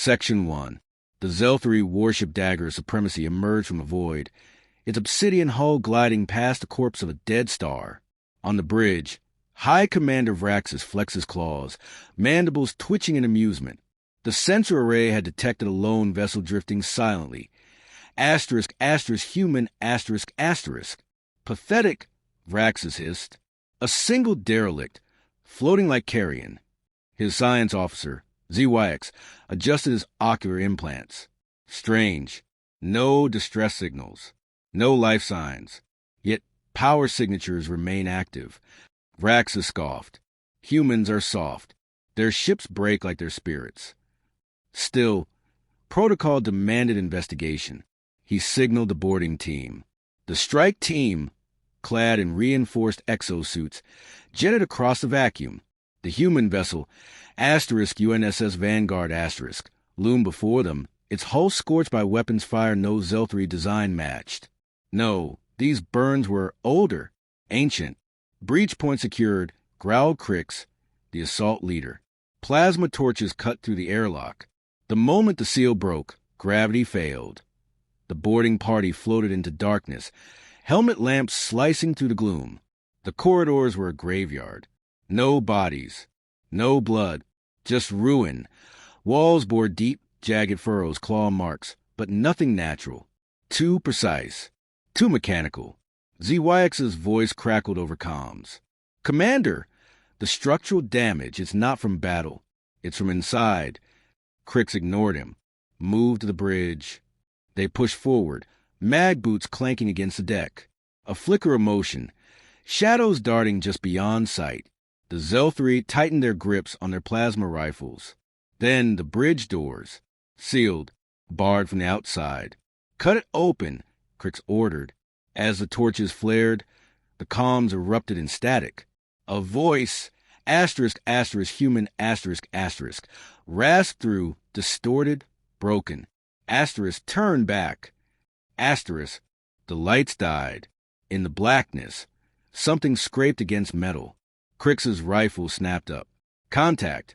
Section 1. The Zelthree warship dagger supremacy emerged from the void, its obsidian hull gliding past the corpse of a dead star. On the bridge, High Commander Vraxis flexes claws, mandibles twitching in amusement. The sensor array had detected a lone vessel drifting silently. Asterisk, asterisk, human, asterisk, asterisk. Pathetic, Vraxis hissed. A single derelict, floating like carrion. His science officer, ZYX, adjusted his ocular implants. Strange. No distress signals. No life signs. Yet power signatures remain active. Vraxis scoffed. Humans are soft. Their ships break like their spirits. Still, protocol demanded investigation. He signaled the boarding team. The strike team, clad in reinforced exosuits, jetted across the vacuum. The human vessel, asterisk UNSS Vanguard asterisk, loomed before them, its hull scorched by weapons fire no Zelthree design matched. No, these burns were older, ancient. Breach point secured, growled Crix, the assault leader. Plasma torches cut through the airlock. The moment the seal broke, gravity failed. The boarding party floated into darkness, helmet lamps slicing through the gloom. The corridors were a graveyard. No bodies, no blood, just ruin. Walls bore deep, jagged furrows, claw marks, but nothing natural. Too precise, too mechanical. ZYX's voice crackled over comms. Commander, the structural damage is not from battle. It's from inside. Crix ignored him, moved to the bridge. They pushed forward, mag boots clanking against the deck. A flicker of motion, shadows darting just beyond sight. The Zelthree tightened their grips on their plasma rifles. Then the bridge doors, sealed, barred from the outside. Cut it open, Crix ordered. As the torches flared, the comms erupted in static. A voice, asterisk, asterisk, human, asterisk, asterisk, rasped through, distorted, broken. Asterisk turned back. Asterisk, the lights died. In the blackness, something scraped against metal. Crix's rifle snapped up. Contact.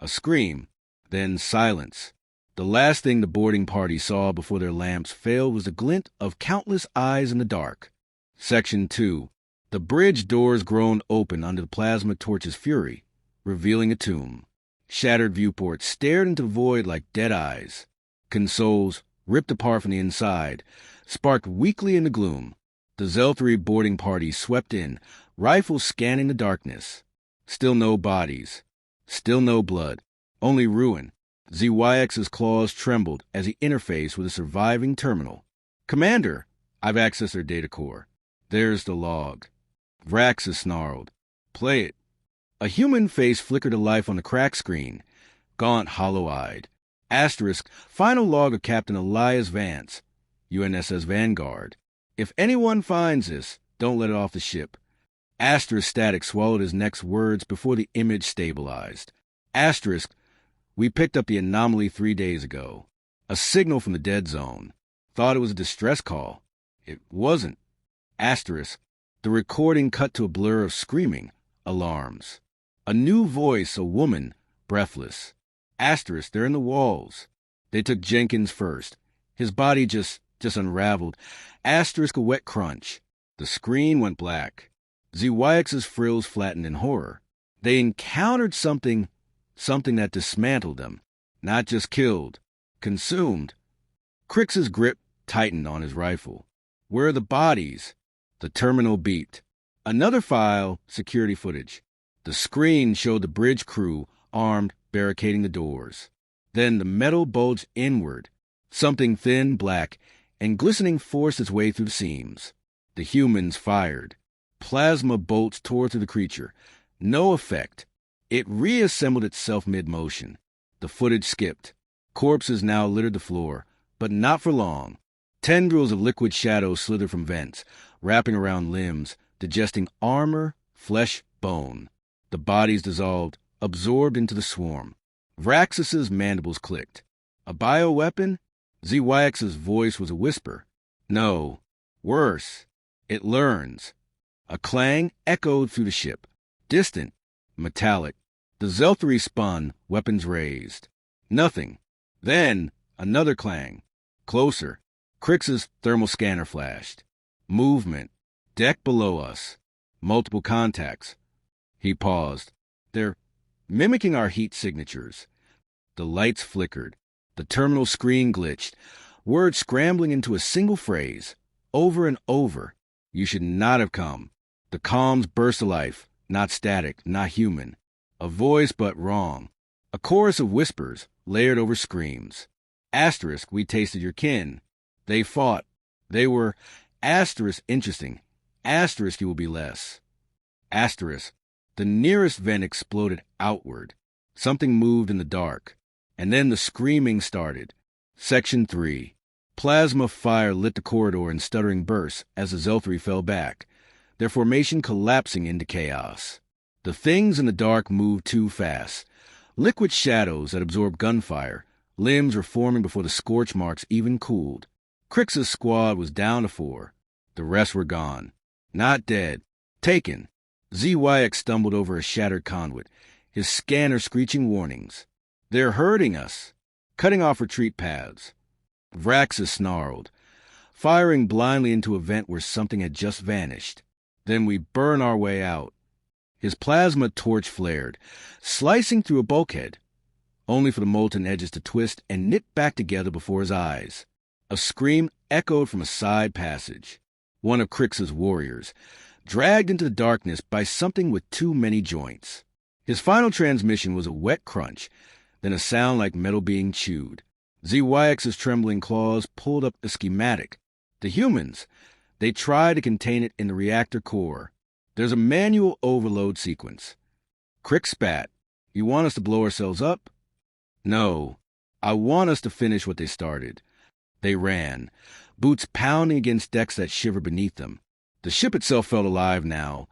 A scream. Then silence. The last thing the boarding party saw before their lamps failed was the glint of countless eyes in the dark. Section 2. The bridge doors groaned open under the plasma torch's fury, revealing a tomb. Shattered viewports stared into the void like dead eyes. Consoles, ripped apart from the inside, sparked weakly in the gloom. The Zelthree boarding party swept in, rifles scanning the darkness. Still no bodies. Still no blood. Only ruin. ZYX's claws trembled as he interfaced with a surviving terminal. Commander, I've accessed their data core. There's the log. Vraxis snarled. Play it. A human face flickered to life on the crack screen. Gaunt, hollow-eyed. Asterisk, final log of Captain Elias Vance, UNSS Vanguard. If anyone finds this, don't let it off the ship. Asterisk static swallowed his next words before the image stabilized. Asterisk, we picked up the anomaly 3 days ago. A signal from the dead zone. Thought it was a distress call. It wasn't. Asterisk, the recording cut to a blur of screaming, alarms. A new voice, a woman, breathless. Asterisk, they're in the walls. They took Jenkins first. His body just unraveled. Asterisk, a wet crunch. The screen went black. ZYX's frills flattened in horror. They encountered something that dismantled them. Not just killed. Consumed. Crix's grip tightened on his rifle. Where are the bodies? The terminal beeped. Another file, security footage. The screen showed the bridge crew, armed, barricading the doors. Then the metal bulged inward. Something thin, black, and glistening forced its way through the seams. The humans fired. Plasma bolts tore through the creature. No effect. It reassembled itself mid-motion. The footage skipped. Corpses now littered the floor, but not for long. Tendrils of liquid shadow slithered from vents, wrapping around limbs, digesting armor, flesh, bone. The bodies dissolved, absorbed into the swarm. Vraxis's mandibles clicked. A bioweapon? ZYX's voice was a whisper. No. Worse. It learns. A clang echoed through the ship. Distant. Metallic. The Zelthree spun, weapons raised. Nothing. Then, another clang. Closer. Crix's thermal scanner flashed. Movement. Deck below us. Multiple contacts. He paused. They're mimicking our heat signatures. The lights flickered. The terminal screen glitched. Words scrambling into a single phrase. Over and over. You should not have come. The comms burst to life. Not static, not human. A voice but wrong. A chorus of whispers, layered over screams. Asterisk, we tasted your kin. They fought. They were. Asterisk, interesting. Asterisk, you will be less. Asterisk. The nearest vent exploded outward. Something moved in the dark. And then the screaming started. Section 3. Plasma fire lit the corridor in stuttering bursts as the Zelthree fell back, their formation collapsing into chaos. The things in the dark moved too fast. Liquid shadows that absorbed gunfire. Limbs were forming before the scorch marks even cooled. Crix's squad was down to 4. The rest were gone. Not dead. Taken. ZYX stumbled over a shattered conduit, his scanner screeching warnings. They're hurting us. Cutting off retreat paths. Vraxis snarled, firing blindly into a vent where something had just vanished. Then we burn our way out. His plasma torch flared, slicing through a bulkhead, only for the molten edges to twist and knit back together before his eyes. A scream echoed from a side passage. One of Crix's warriors, dragged into the darkness by something with too many joints. His final transmission was a wet crunch, then a sound like metal being chewed. ZYX's trembling claws pulled up a schematic. The humans, they tried to contain it in the reactor core. There's a manual overload sequence. Crix spat. You want us to blow ourselves up? No. I want us to finish what they started. They ran, boots pounding against decks that shivered beneath them. The ship itself felt alive now,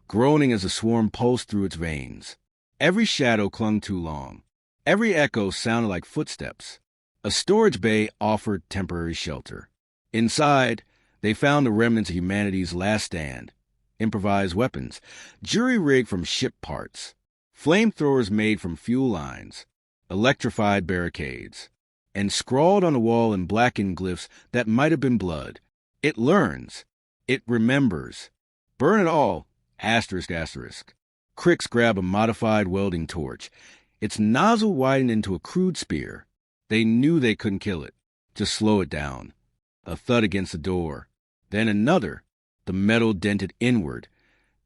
groaning as the swarm pulsed through its veins. Every shadow clung too long. Every echo sounded like footsteps. A storage bay offered temporary shelter. Inside, they found the remnants of humanity's last stand. Improvised weapons, jury-rigged from ship parts, flamethrowers made from fuel lines, electrified barricades, and scrawled on the wall in blackened glyphs that might have been blood. It learns. It remembers. Burn it all. Asterisk, asterisk. Crix grabbed a modified welding torch. Its nozzle widened into a crude spear. They knew they couldn't kill it. Just slow it down. A thud against the door. Then another. The metal dented inward.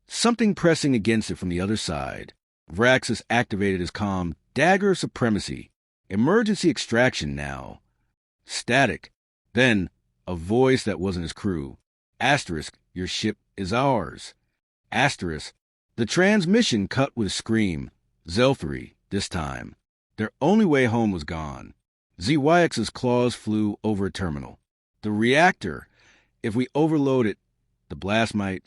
Something pressing against it from the other side. Vraxis activated his comm. Dagger of supremacy. Emergency extraction now. Static. Then a voice that wasn't his crew. Asterisk, your ship is ours. Asterisk. The transmission cut with a scream. Zelthree, this time. Their only way home was gone. ZYX's claws flew over a terminal. The reactor. If we overload it, the blast might.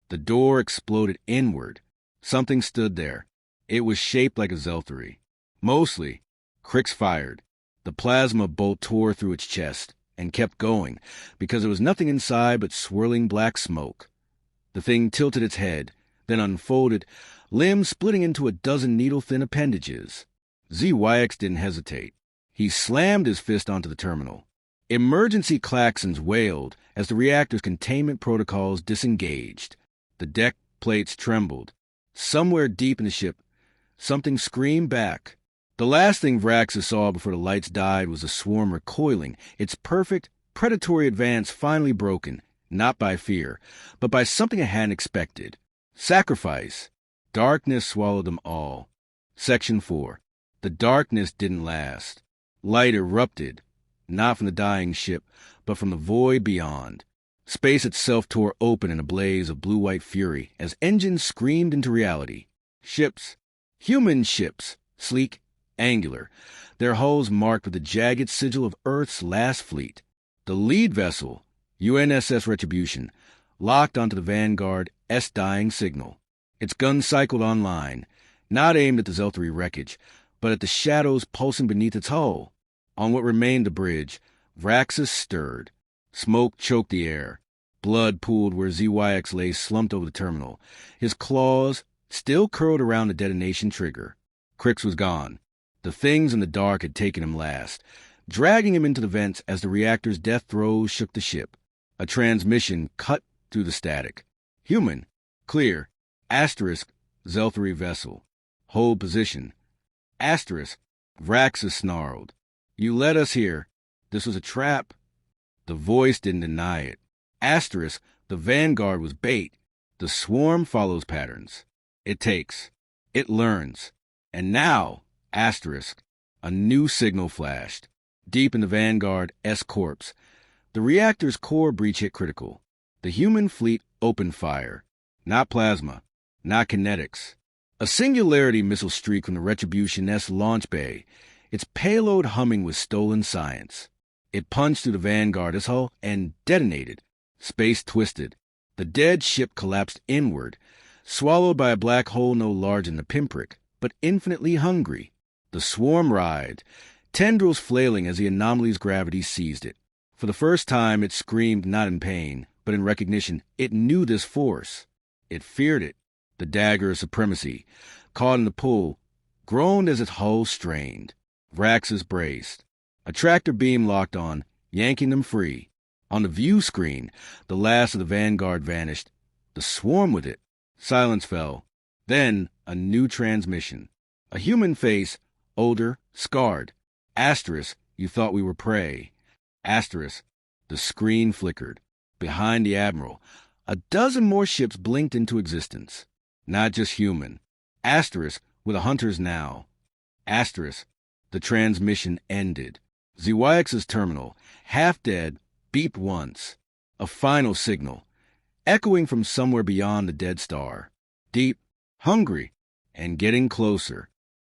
The door exploded inward. Something stood there. It was shaped like a Zelthree. Mostly. Crix fired. The plasma bolt tore through its chest and kept going because there was nothing inside but swirling black smoke. The thing tilted its head, then unfolded, limbs splitting into a dozen needle-thin appendages. ZYX didn't hesitate. He slammed his fist onto the terminal. Emergency klaxons wailed as the reactor's containment protocols disengaged. The deck plates trembled. Somewhere deep in the ship, something screamed back. The last thing Vraxis saw before the lights died was the swarm recoiling, its perfect, predatory advance finally broken, not by fear, but by something it hadn't expected. Sacrifice. Darkness swallowed them all. Section 4. The darkness didn't last. Light erupted, not from the dying ship, but from the void beyond. Space itself tore open in a blaze of blue-white fury as engines screamed into reality. Ships. Human ships. Sleek, angular, their hulls marked with the jagged sigil of Earth's last fleet. The lead vessel, UNSS Retribution, locked onto the Vanguard S-dying signal. Its guns cycled online, not aimed at the Zelthree wreckage, but at the shadows pulsing beneath its hull. On what remained the bridge, Vraxis stirred. Smoke choked the air. Blood pooled where ZYX lay slumped over the terminal. His claws still curled around the detonation trigger. Crix was gone. The things in the dark had taken him last, dragging him into the vents as the reactor's death throes shook the ship. A transmission cut through the static. Human. Clear. Asterisk. Zelthari vessel. Hold position. Asterisk. Vraxus snarled. You led us here. This was a trap. The voice didn't deny it. Asterisk. The Vanguard was bait. The swarm follows patterns. It takes. It learns. And now, asterisk, a new signal flashed. Deep in the Vanguard S-Corps. The reactor's core breach hit critical. The human fleet opened fire. Not plasma. Not kinetics. A singularity missile streaked from the Retribution S launch bay, its payload humming with stolen science. It punched through the Vanguard's hull and detonated. Space twisted. The dead ship collapsed inward, swallowed by a black hole no larger than a pinprick, but infinitely hungry. The swarm writhed, tendrils flailing as the anomaly's gravity seized it. For the first time, it screamed not in pain, but in recognition. It knew this force. It feared it. The dagger of supremacy, caught in the pull, groaned as its hull strained. Vraxus braced. A tractor beam locked on, yanking them free. On the view screen, the last of the Vanguard vanished. The swarm with it. Silence fell. Then, a new transmission. A human face, older, scarred. Asterisk, you thought we were prey. Asterisk, the screen flickered. Behind the Admiral, a dozen more ships blinked into existence. Not just human. Asterisk, with a hunter's now. Asterisk, the transmission ended. ZYX's terminal, half dead, beeped once. A final signal, echoing from somewhere beyond the dead star. Deep, hungry, and getting closer.